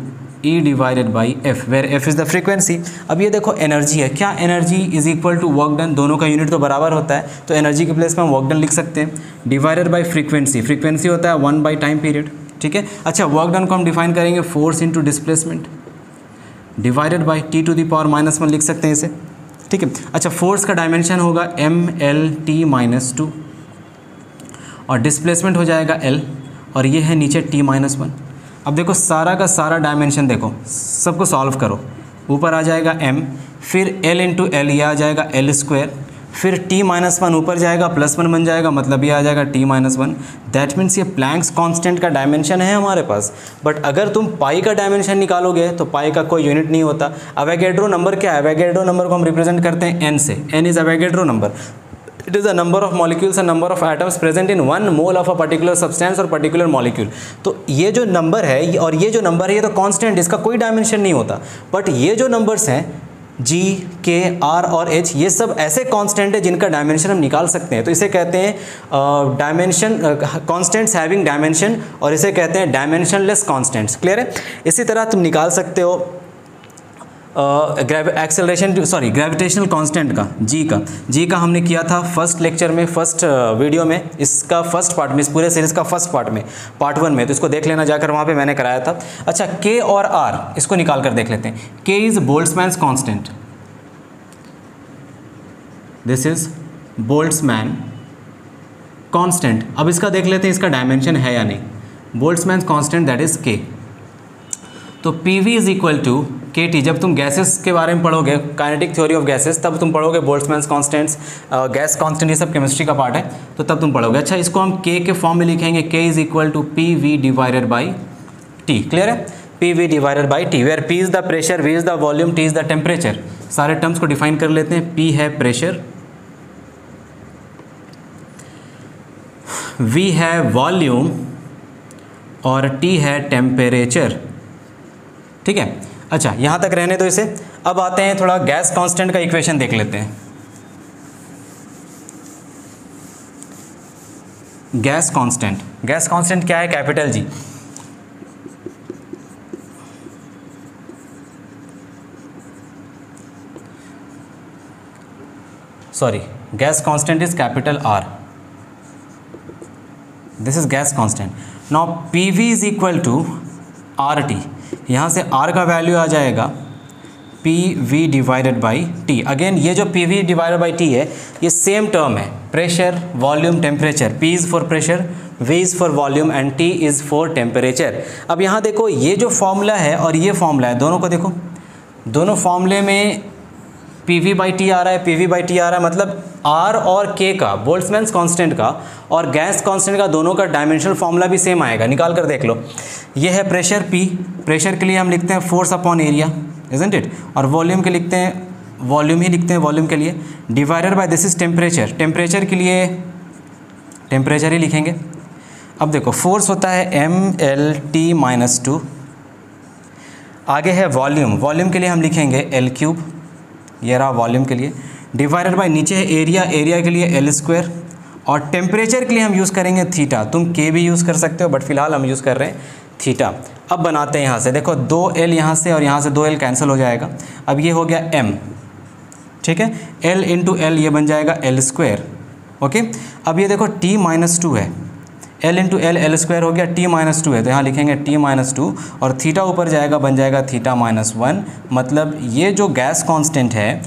E divided by F, where F is the frequency. अब ये देखो एनर्जी है, क्या energy is equal to work done, दोनों का यूनिट तो बराबर होता है. तो एनर्जी के प्लेस में हम वर्क डन लिख सकते हैं, डिवाइडेड बाई फ्रीक्वेंसी. फ्रीक्वेंसी होता है 1 बाई टाइम पीरियड. ठीक है. अच्छा, वर्क डन को हम डिफाइन करेंगे force into displacement divided by T⁻⁻1 लिख सकते हैं इसे. ठीक है. अच्छा, फोर्स का डायमेंशन होगा mLT-2 और डिस्प्लेसमेंट हो जाएगा L, और ये है नीचे T-1. अब देखो सारा का सारा डायमेंशन देखो, सबको सॉल्व करो. ऊपर आ जाएगा m, फिर L इंटू L, ये आ जाएगा L², फिर T-1 ऊपर जाएगा +1 बन जाएगा, मतलब ये आ जाएगा T-1. दैट मीन्स ये प्लैंक्स कांस्टेंट का डायमेंशन है हमारे पास. बट अगर तुम पाई का डायमेंशन निकालोगे तो पाई का कोई यूनिट नहीं होता. एवोगैड्रो नंबर क्या है, एवोगैड्रो नंबर को हम रिप्रेजेंट करते हैं n से. n is Avogadro number. It is the number of molecules and number of atoms present in 1 mole of a particular substance और पर्टिकुलर मॉलिक्यूल. तो ये जो नंबर है और ये जो नंबर है ये तो कांस्टेंट, इसका कोई डायमेंशन नहीं होता. बट ये जो नंबर्स हैं G, K, R और H, ये सब ऐसे कांस्टेंट है जिनका डायमेंशन हम निकाल सकते हैं. तो इसे कहते हैं डायमेंशन कांस्टेंट्स हैविंग डायमेंशन, और इसे कहते हैं डायमेंशनलेस कांस्टेंट्स. क्लियर है. इसी तरह तुम निकाल सकते हो ग्रेविटेशनल कांस्टेंट का G का हमने किया था फर्स्ट लेक्चर में, फर्स्ट वीडियो में, इसका फर्स्ट पार्ट में, इस पूरे सीरीज़ का फर्स्ट पार्ट में, पार्ट 1 में. तो इसको देख लेना जाकर, वहाँ पे मैंने कराया था. अच्छा, K और R इसको निकाल कर देख लेते हैं. K is Boltzmann constant, this is Boltzmann constant. अब इसका देख लेते हैं इसका डायमेंशन है या नहीं. Boltzmann constant that is K. तो PV is equal to KT. जब तुम गैसेस के बारे में पढ़ोगे, काइनेटिक थ्योरी ऑफ गैसेस, तब तुम पढ़ोगे बोल्ट्जमैन कांस्टेंट्स, गैस कांस्टेंट, ये सब केमिस्ट्री का पार्ट है, तो तब तुम पढ़ोगे. अच्छा, इसको हम K के फॉर्म में लिखेंगे. K is equal to PV divided by T. Clear है. PV divided by T, where P is the pressure, V is the volume, T is the temperature. सारे टर्म्स को डिफाइन कर लेते हैं. P है प्रेशर, V है वॉल्यूम और T है टेम्परेचर. ठीक है। अच्छा, यहाँ तक रहने दो इसे। अब आते हैं थोड़ा गैस कांस्टेंट का इक्वेशन देख लेते हैं। गैस कांस्टेंट क्या है? Capital G. Sorry, gas constant is capital R. This is gas constant. Now PV is equal to R T. यहाँ से आर का वैल्यू आ जाएगा P V divided by T. Again ये जो P V divided by T है ये सेम टर्म है, pressure, volume, temperature. P is for pressure, V is for volume and T is for temperature. अब यहाँ देखो ये जो फॉर्मूला है और ये फॉर्मूला है, दोनों को देखो, दोनों फॉर्मूले में पी वी बाई टी आ रहा है, पी वी बाई टी आ रहा है, मतलब आर और के का, बोल्ट्जमैन कांस्टेंट का और गैस कांस्टेंट का, दोनों का डायमेंशनल फॉर्मूला भी सेम आएगा। निकाल कर देख लो। ये है प्रेशर पी, प्रेशर के लिए हम लिखते हैं force upon area, isn't it, और वॉल्यूम के लिखते हैं, वॉल्यूम ही लिखते हैं वॉल्यूम के लिए, divided by this is temperature, temperature के लिए टेम्परेचर ही लिखेंगे। अब देखो फोर्स होता है एम एल टी माइनस 2। आगे है वॉल्यूम, वॉल्यूम के लिए हम लिखेंगे एल क्यूब, ये रहा वॉल्यूम के लिए, डिवाइडेड बाय नीचे है एरिया, एरिया के लिए एल स्क्वायर, और टेम्परेचर के लिए हम यूज़ करेंगे थीटा। तुम के भी यूज़ कर सकते हो बट फिलहाल हम यूज़ कर रहे हैं थीटा। अब बनाते हैं यहाँ से, देखो 2L यहाँ से और यहाँ से 2L कैंसिल हो जाएगा। अब ये हो गया M, ठीक है, L इंटू L ये बन जाएगा L स्क्वायर। ओके, अब ये देखो T माइनस 2 है, L into L L square हो गया, T माइनस 2 है तो यहाँ लिखेंगे T माइनस 2 और थीटा ऊपर जाएगा, बन जाएगा थीटा माइनस 1। मतलब ये जो गैस कांस्टेंट है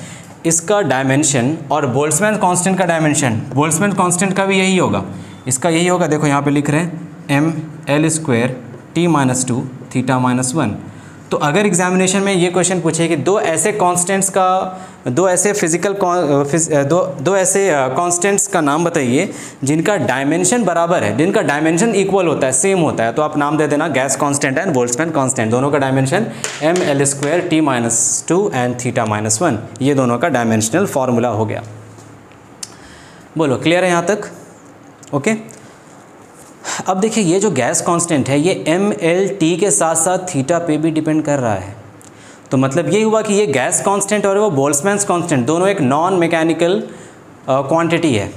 इसका डायमेंशन और बोल्ट्जमैन कांस्टेंट का डायमेंशन, बोल्ट्जमैन कांस्टेंट का भी यही होगा, इसका यही होगा। देखो यहाँ पे लिख रहे हैं M L square T minus 2 theta minus 1। तो अगर एग्जामिनेशन में ये क्वेश्चन पूछे कि दो ऐसे कांस्टेंट्स का, दो ऐसे कांस्टेंट्स का नाम बताइए जिनका डायमेंशन बराबर है, जिनका डायमेंशन इक्वल होता है, सेम होता है, तो आप नाम दे देना gas constant and Boltzmann constant. दोनों का dimension M L square T minus 2 and theta minus 1, ये दोनों का डायमेंशनल फार्मूला हो गया। बोलो क्लियर है यहाँ तक? ओके। अब देखिए ये जो गैस कांस्टेंट है ये एम एल टी के साथ साथ थीटा पे भी डिपेंड कर रहा है। तो मतलब ये हुआ कि ये गैस कांस्टेंट और वो बोल्ट्जमैन कांस्टेंट दोनों एक नॉन मैकेनिकल क्वांटिटी है,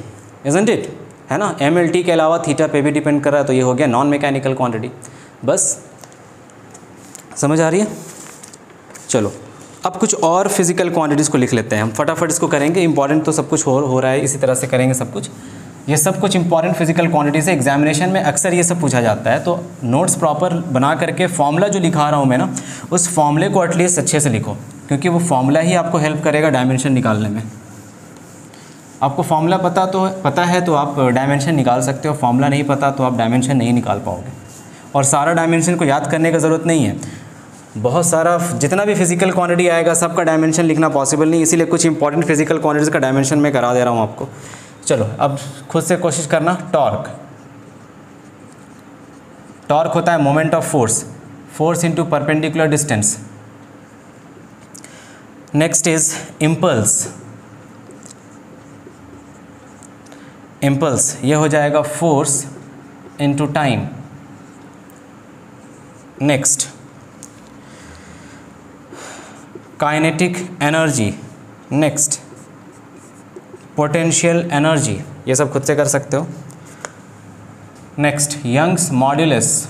इजंट इट, है ना। एम एल टी के अलावा थीटा पे भी डिपेंड कर रहा है, तो ये हो गया नॉन मैकेनिकल क्वांटिटी। बस समझ आ रही है? चलो अब कुछ और फिजिकल क्वांटिटीज़ को लिख लेते हैं हम, फटाफट इसको करेंगे। इंपॉर्टेंट तो सब कुछ हो रहा है, इसी तरह से करेंगे सब कुछ। ये सब कुछ इंपॉर्टेंट फिजिकल क्वांटिटीज है, एग्जामिनेशन में अक्सर ये सब पूछा जाता है। तो नोट्स प्रॉपर बना करके फॉर्मूला जो लिखा रहा हूँ मैं ना, उस फॉर्मूले को एटलीस्ट अच्छे से लिखो, क्योंकि वो फॉर्मूला ही आपको हेल्प करेगा डायमेंशन निकालने में। आपको फॉर्मूला पता है तो आप डायमेंशन निकाल सकते हो, फॉर्मूला नहीं पता तो आप डायमेंशन नहीं निकाल पाओगे। और सारा डायमेंशन को याद करने की ज़रूरत नहीं है, बहुत सारा जितना भी फिजिकल क्वांटिटी आएगा सबका डायमेंशन लिखना पॉसिबल नहीं, इसीलिए कुछ इंपॉर्टेंट फिजिकल क्वांटिटीज़ का डायमेंशन मैं करा दे रहा हूँ आपको। चलो अब खुद से कोशिश करना। टॉर्क, टॉर्क होता है moment of force, force into perpendicular distance. Next is impulse, impulse ये हो जाएगा force into time. Next kinetic energy, next potential energy, ये सब खुद से कर सकते हो। Next Young's modulus,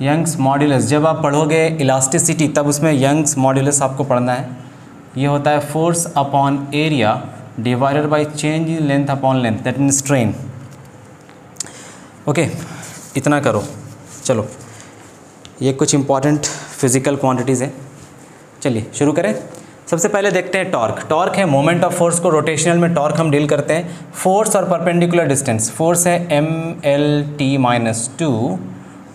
Young's modulus जब आप पढ़ोगे इलास्टिसिटी तब उसमें यंग्स मॉड्यूलस आपको पढ़ना है। ये होता है force upon area divided by change in length upon length, that mean strain. Okay, इतना करो। चलो ये कुछ इंपॉर्टेंट फिजिकल क्वांटिटीज़ हैं, चलिए शुरू करें। सबसे पहले देखते हैं टॉर्क। टॉर्क है मोमेंट ऑफ फोर्स को रोटेशनल में टॉर्क हम डील करते हैं। फोर्स और परपेंडिकुलर डिस्टेंस, फोर्स है एम एल टी माइनस 2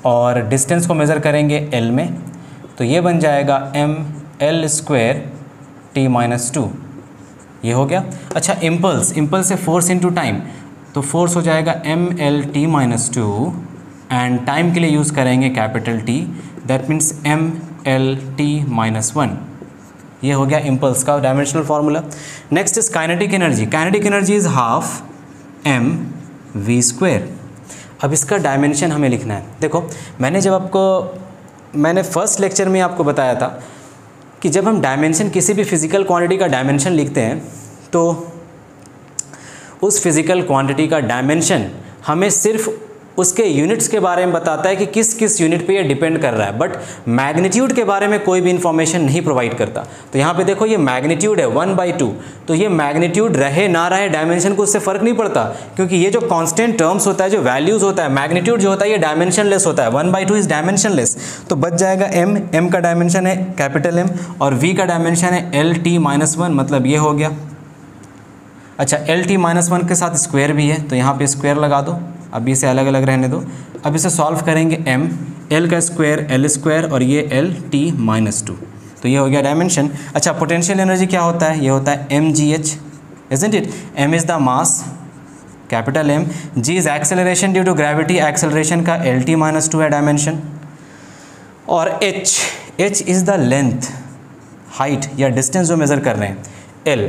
और डिस्टेंस को मेज़र करेंगे एल में, तो ये बन जाएगा M L square T minus 2, ये हो गया। अच्छा इम्पल्स, इम्पल्स है फोर्स इनटू टाइम, तो फोर्स हो जाएगा M L T minus 2 and time के लिए यूज़ करेंगे capital T, that means M L T minus 1, ये हो गया इम्पल्स का dimensional formula. Next is kinetic energy, kinetic energy is half M V square. अब इसका डायमेंशन हमें लिखना है। देखो मैंने फर्स्ट लेक्चर में आपको बताया था कि जब हम डायमेंशन किसी भी फिज़िकल क्वांटिटी का डायमेंशन लिखते हैं तो उस फिज़िकल क्वांटिटी का डायमेंशन हमें सिर्फ उसके यूनिट्स के बारे में बताता है कि किस किस यूनिट पे ये डिपेंड कर रहा है, बट मैग्नीट्यूड के बारे में कोई भी इन्फॉर्मेशन नहीं प्रोवाइड करता। तो यहाँ पे देखो ये मैग्नीट्यूड है 1/2, तो ये मैग्नीट्यूड रहे ना रहे डायमेंशन को उससे फ़र्क नहीं पड़ता, क्योंकि ये जो कांस्टेंट टर्म्स होता है, जो वैल्यूज़ होता है, मैग्नीट्यूड जो होता है ये डायमेंशनलेस होता है। 1/2 इज़ डायमेंशनलेस, तो बच जाएगा m का डायमेंशन है कैपिटल M और v का डायमेंशन है LT-1, मतलब ये हो गया। अच्छा, LT-1 के साथ स्क्वायर भी है, तो यहाँ पे स्क्वायर लगा दो, अब इसे अलग अलग रहने दो। अब इसे सॉल्व करेंगे m, l का स्क्वायर l स्क्वायर और ये LT-2, तो ये हो गया डायमेंशन। अच्छा, पोटेंशियल एनर्जी क्या होता है? ये होता है mgh, isn't it? m is the mass capital M, g is acceleration due to gravity, acceleration का LT-2 है डायमेंशन, और h is the length, height या डिस्टेंस जो मेज़र कर रहे हैं, l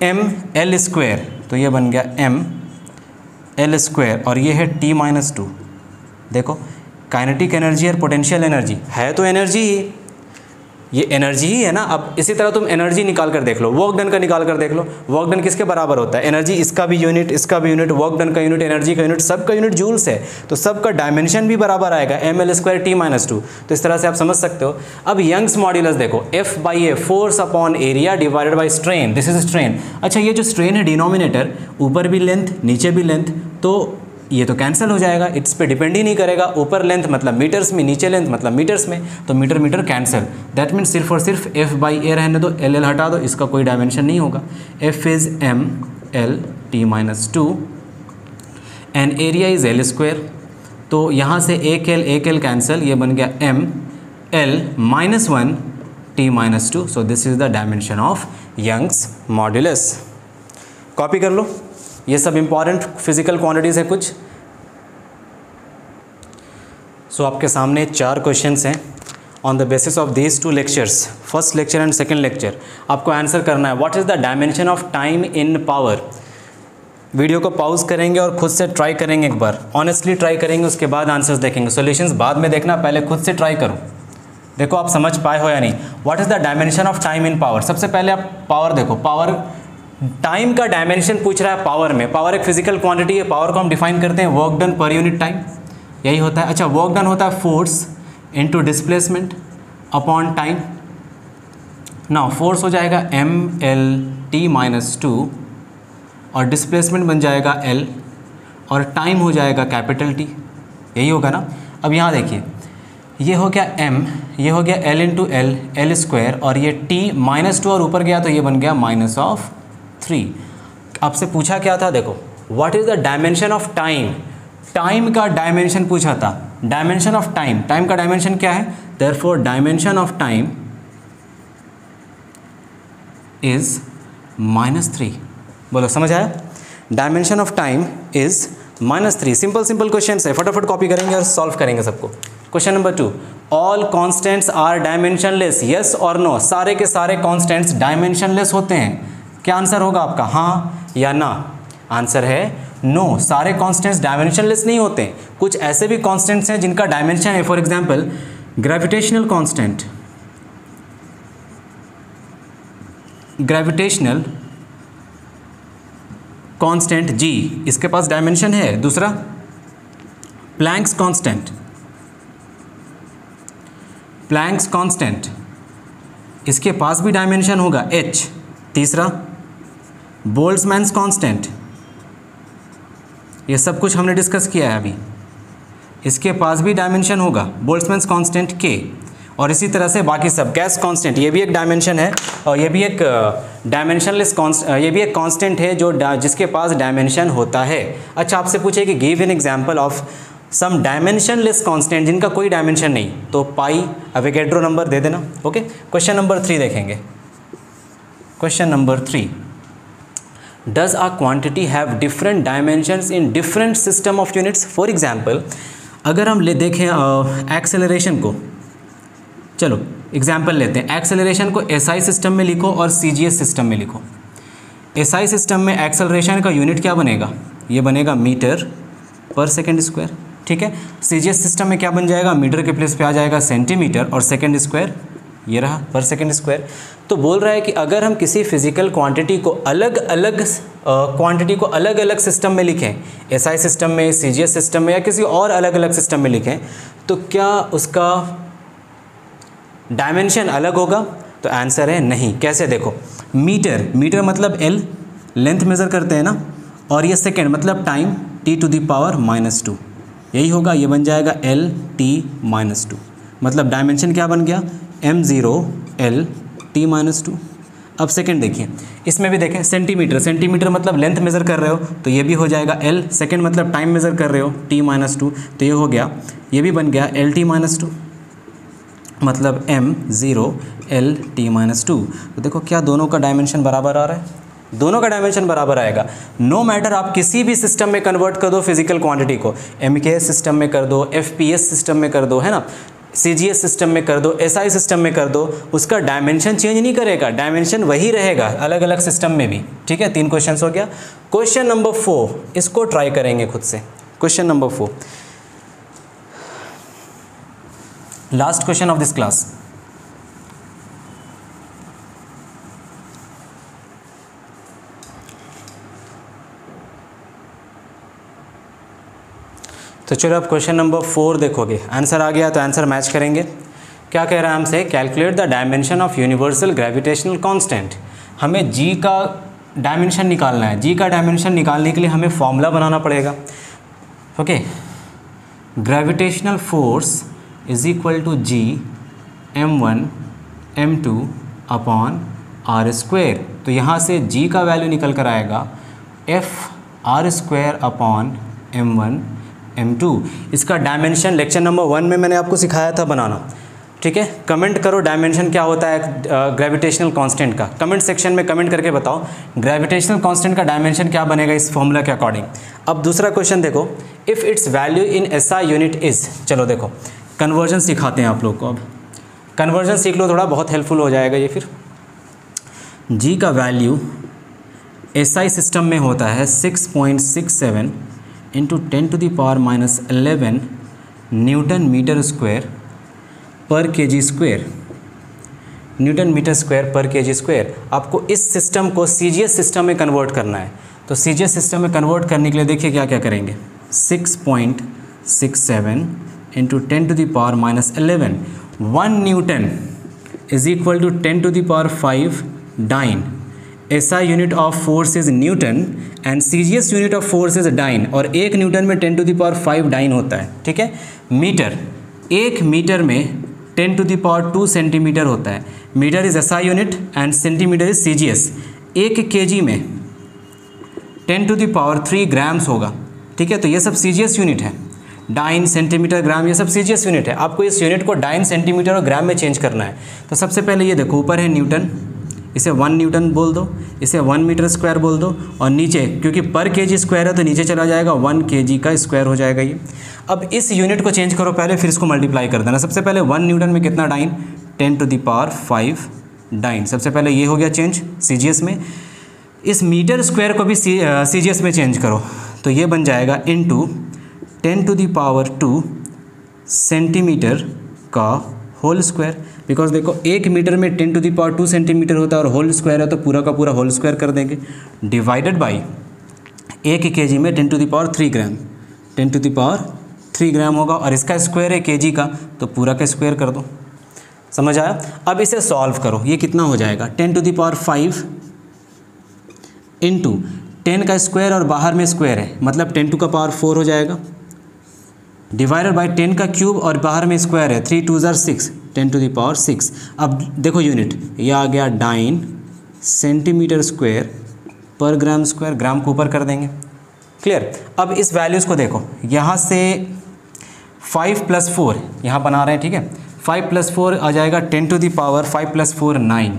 m l स्क्वायर, तो ये बन गया m l स्क्वायर और ये है T-2। देखो काइनेटिक एनर्जी और पोटेंशियल एनर्जी है तो एनर्जी ही, ये एनर्जी ही है ना। अब इसी तरह तुम एनर्जी निकाल कर देख लो, वर्क डन का निकाल कर देख लो, वर्क डन किसके बराबर होता है? एनर्जी, इसका भी यूनिट, इसका भी यूनिट, वर्क डन का यूनिट, एनर्जी का यूनिट, सबका यूनिट जूल्स है, तो सबका डायमेंशन भी बराबर आएगा ml² T-2। तो इस तरह से आप समझ सकते हो। अब यंग्स मॉड्यूलस देखो, F/A, force upon area divided by strain, this is strain. अच्छा, ये जो स्ट्रेन है डिनोमिनेटर, ऊपर भी लेंथ नीचे भी लेंथ, तो ये तो कैंसिल हो जाएगा, इट्स पे डिपेंड ही नहीं करेगा। ऊपर लेंथ मतलब मीटर्स में, नीचे लेंथ मतलब मीटर्स में, तो metre metre cancel. That means सिर्फ और सिर्फ F/A रहने दो, LL हटा दो, इसका कोई डायमेंशन नहीं होगा। F is m l T-2 and area is l square, तो यहाँ से एक l कैंसिल, ये बन गया m l-1 T-2। So this is the dimension of Young's modulus. Copy कर लो, ये सब इंपॉर्टेंट फिजिकल क्वांटिटीज़ है कुछ। सो आपके सामने 4 क्वेश्चंस हैं। On the basis of these 2 lectures, first lecture and second lecture, आपको आंसर करना है what is the dimension of time in power. Video को पॉज करेंगे और खुद से ट्राई करेंगे, एक बार ऑनेस्टली ट्राई करेंगे, उसके बाद आंसर्स देखेंगे। सॉल्यूशंस बाद में देखना, पहले खुद से ट्राई करो, देखो आप समझ पाए हो या नहीं। What is the dimension of time in power. सबसे पहले आप पावर देखो, पावर, टाइम का डायमेंशन पूछ रहा है पावर में। पावर एक फिजिकल क्वांटिटी है, पावर को हम डिफाइन करते हैं work done per unit time, यही होता है। अच्छा, वर्क डन होता है force into displacement upon time. Now force हो जाएगा ml-T-2 और डिस्प्लेसमेंट बन जाएगा L और टाइम हो जाएगा कैपिटल T, यही होगा ना। अब यहाँ देखिए, ये हो गया m, ये हो गया l इंटू l स्क्वायर और ये T-2 और ऊपर गया तो ये बन गया -3। आपसे पूछा क्या था, देखो what is the dimension of time. Time का डायमेंशन पूछा था, डायमेंशन ऑफ टाइम, टाइम का डायमेंशन क्या है? Therefore dimension of time is -3। बोलो समझ आया? Dimension of time is -3। Simple question है, फटाफट कॉपी करेंगे और सॉल्व करेंगे सबको। Question number 2, all constants are dimensionless, yes और नो। सारे के सारे कॉन्स्टेंट्स डायमेंशनलेस होते हैं। क्या आंसर होगा आपका, हाँ या ना? आंसर है नो, सारे कॉन्स्टेंट्स डायमेंशनलेस नहीं होते। कुछ ऐसे भी कॉन्स्टेंट्स हैं जिनका डायमेंशन है, for example gravitational constant, gravitational constant G, इसके पास डायमेंशन है। दूसरा प्लैंक्स कांस्टेंट, प्लैंक्स कांस्टेंट, इसके पास भी डायमेंशन होगा H। तीसरा बोल्ट्जमैन्स कांस्टेंट, ये सब कुछ हमने डिस्कस किया है अभी, इसके पास भी डायमेंशन होगा बोल्ट्जमैन्स कांस्टेंट K। और इसी तरह से बाकी सब, गैस कांस्टेंट, ये भी एक डायमेंशन है और ये भी एक डायमेंशनलेस ये भी एक कांस्टेंट है जो जिसके पास डायमेंशन होता है। अच्छा, आपसे पूछे कि give an example of some dimensionless constant जिनका कोई डायमेंशन नहीं, तो पाई, एवोगैड्रो नंबर दे देना। ओके, क्वेश्चन नंबर 3 देखेंगे। Question number 3, does a quantity have different dimensions in different system of units. For example, अगर हम देखें एक्सेलरेशन को, चलो एग्जांपल लेते हैं। एक्सेलरेशन को SI सिस्टम में लिखो और CGS सिस्टम में लिखो। SI सिस्टम में एक्सेलरेशन का यूनिट क्या बनेगा? ये बनेगा मीटर पर सेकेंड स्क्वायर। ठीक है। सीजीएस सिस्टम में क्या बन जाएगा, मीटर के प्लेस पे आ जाएगा सेंटीमीटर और सेकंड स्क्वायर ये रहा पर सेकंड स्क्वायर। तो बोल रहा है कि अगर हम किसी फिजिकल क्वांटिटी को अलग अलग सिस्टम में लिखें, एसआई सिस्टम में, सीजीएस सिस्टम में या किसी और अलग अलग सिस्टम में लिखें, तो क्या उसका डायमेंशन अलग होगा? तो आंसर है नहीं। कैसे देखो, मीटर मतलब एल, लेंथ मेज़र करते हैं ना, और ये सेकेंड मतलब टाइम, t⁻², यही होगा। ये बन जाएगा LT-2, मतलब डायमेंशन क्या बन गया, m0 LT-2। अब सेकंड देखिए, इसमें भी देखें सेंटीमीटर मतलब लेंथ मेज़र कर रहे हो तो ये भी हो जाएगा L, सेकंड मतलब टाइम मेज़र कर रहे हो T-2, तो ये हो गया, ये भी बन गया LT-2, मतलब m0 LT-2। तो देखो क्या दोनों का डायमेंशन बराबर आ रहा है, दोनों का डायमेंशन बराबर आएगा। नो मैटर आप किसी भी सिस्टम में कन्वर्ट कर दो फिजिकल क्वांटिटी को, MKS सिस्टम में कर दो, FPS सिस्टम में कर दो, है ना, CGS सिस्टम में कर दो, SI सिस्टम में कर दो, उसका डायमेंशन चेंज नहीं करेगा, डायमेंशन वही रहेगा अलग अलग सिस्टम में भी। ठीक है, 3 क्वेश्चन हो गया। क्वेश्चन नंबर 4, इसको ट्राई करेंगे खुद से। Question number 4, last question of this class. तो चलो अब क्वेश्चन नंबर 4 देखोगे, आंसर आ गया तो आंसर मैच करेंगे। क्या कह रहा है हमसे, calculate the dimension of universal gravitational constant. हमें जी का डायमेंशन निकालना है। जी का डायमेंशन निकालने के लिए हमें फॉर्मूला बनाना पड़ेगा। Okay, gravitational force is equal to G m1 m2 upon r²। तो यहाँ से G का वैल्यू निकल कर आएगा F r² upon m1 m2। इसका डायमेंशन लेक्चर नंबर 1 में मैंने आपको सिखाया था बनाना। ठीक है, कमेंट करो डायमेंशन क्या होता है ग्रेविटेशनल कांस्टेंट का, कमेंट सेक्शन में कमेंट करके बताओ ग्रेविटेशनल कांस्टेंट का डायमेंशन क्या बनेगा इस फॉर्मूला के अकॉर्डिंग। अब दूसरा क्वेश्चन देखो, if it's value in SI unit is. चलो देखो कन्वर्जन सिखाते हैं आप लोग को। अब कन्वर्जन सीख लो थोड़ा, बहुत हेल्पफुल हो जाएगा ये। फिर जी का वैल्यू SI सिस्टम में होता है 6.67 into 10⁻⁻11 newton metre square per kg square, newton metre square per kg square. आपको इस सिस्टम को CGS सिस्टम में कन्वर्ट करना है। तो CGS सिस्टम में कन्वर्ट करने के लिए देखिए क्या क्या करेंगे, 6.67 into 10⁻⁻11, 1 newton is equal to 10⁵ dyne. SI unit of force is newton and CGS unit of force is dyne, और 1 न्यूटन में 10⁵ डाइन होता है। ठीक है, मीटर, 1 मीटर में 10⁻² सेंटीमीटर होता है। Metre is SI unit and centimetre is CGS। 1 kg में 10⁻³ ग्राम्स होगा। ठीक है, तो ये सब CGS यूनिट है। डाइन, सेंटीमीटर, ग्राम, ये सब CGS यूनिट है। आपको इस यूनिट को डाइन, सेंटीमीटर और ग्राम में चेंज करना है। तो सबसे पहले ये देखो, ऊपर है न्यूटन, इसे 1 न्यूटन बोल दो, इसे 1 मीटर स्क्वायर बोल दो, और नीचे क्योंकि पर kg स्क्वायर है तो नीचे चला जाएगा 1 kg का स्क्वायर हो जाएगा ये। अब इस यूनिट को चेंज करो पहले, फिर इसको मल्टीप्लाई कर देना। सबसे पहले 1 न्यूटन में कितना डाइन, 10⁵ डाइन। सबसे पहले ये हो गया चेंज CGS में। इस मीटर स्क्वायर को भी CGS में चेंज करो, तो ये बन जाएगा इंटू 10⁻² सेंटीमीटर का होल स्क्वायर। बिकॉज देखो 1 मीटर में 10⁻² सेंटीमीटर होता है और होल स्क्वायर है तो पूरा का पूरा होल स्क्वायर कर देंगे, डिवाइडेड बाई 1 kg में 10⁻³ ग्राम, 10⁻³ ग्राम होगा, और इसका स्क्वायर है kg का तो पूरा का स्क्वायर कर दो। समझ आया? अब इसे सॉल्व करो, ये कितना हो जाएगा, 10⁵ इंटू 10 का स्क्वायर और बाहर में स्क्वायर है मतलब 10⁴ हो जाएगा, डिवाइडेड बाई 10 का क्यूब और बाहर में स्क्वायर है 3 2 6, 10⁻⁶। अब देखो यूनिट, ये आ गया डाइन सेंटीमीटर स्क्वायर पर ग्राम स्क्वायर, ग्राम को ऊपर कर देंगे। क्लियर? अब इस वैल्यूज़ को देखो, यहाँ से 5 + 4 यहाँ बना रहे हैं। ठीक है, 5 + 4 आ जाएगा 10⁵, 5 + 4 9,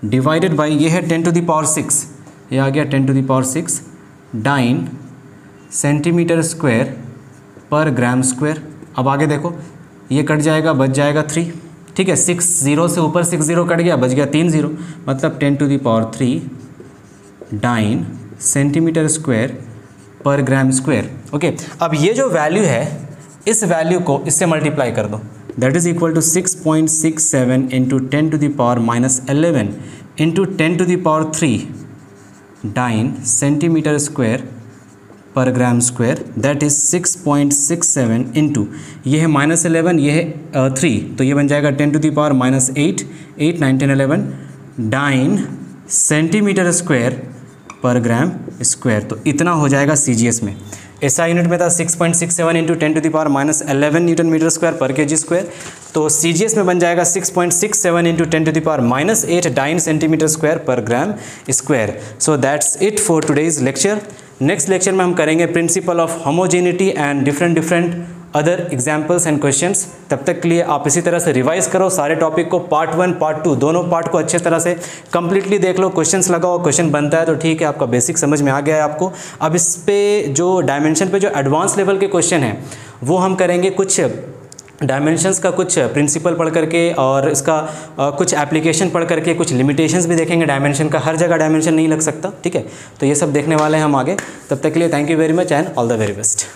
डिवाइडेड बाई ये है 10⁶, ये आ गया 10⁶ डाइन सेंटीमीटर स्क्वायर पर ग्राम स्क्वायर। अब आगे देखो, ये कट जाएगा, बच जाएगा 3। ठीक है, 6 0 से ऊपर 6 0 कट गया, बच गया 3 0, मतलब 10⁻³ डाइन सेंटीमीटर स्क्वायर पर ग्राम स्क्वायर। ओके, अब ये जो वैल्यू है इस वैल्यू को इससे मल्टीप्लाई कर दो, that is equal to 6.67 into 10 to the power -11 into 10 to the power 3 dyne centimetre square पर gram square, that is 6.67 into ये है -11, ये है 3, तो ये बन जाएगा 10 to the power -8, 8 9 10 11 dyne centimetre square पर ग्राम स्क्वायर। तो इतना हो जाएगा CGS में। ऐसा यूनिट में था 6.67 into 10 to the power -11 newton metre square पर केजी स्क्वायर, तो CGS में बन जाएगा 6.67 into 10 to the power -8 dyne centimetre square पर gram square. So that's it for today's lecture. Next lecture में हम करेंगे principle of homogeneity and different other examples and questions. तब तक के लिए आप इसी तरह से रिवाइज करो सारे टॉपिक को, पार्ट 1 पार्ट 2 दोनों पार्ट को अच्छे तरह से कंप्लीटली देख लो, क्वेश्चंस लगाओ, क्वेश्चन बनता है तो ठीक है, आपका बेसिक समझ में आ गया है आपको। अब इस पे जो डायमेंशन पे जो एडवांस लेवल के क्वेश्चन हैं वो हम करेंगे, कुछ डायमेंशंस का कुछ प्रिंसिपल पढ़ करके और इसका कुछ एप्लीकेशन पढ़ करके, कुछ लिमिटेशंस भी देखेंगे डायमेंशन का, हर जगह डायमेंशन नहीं लग सकता, ठीक है। तो ये सब देखने वाले हैं हम आगे। तब तक के लिए thank you very much and all the very best.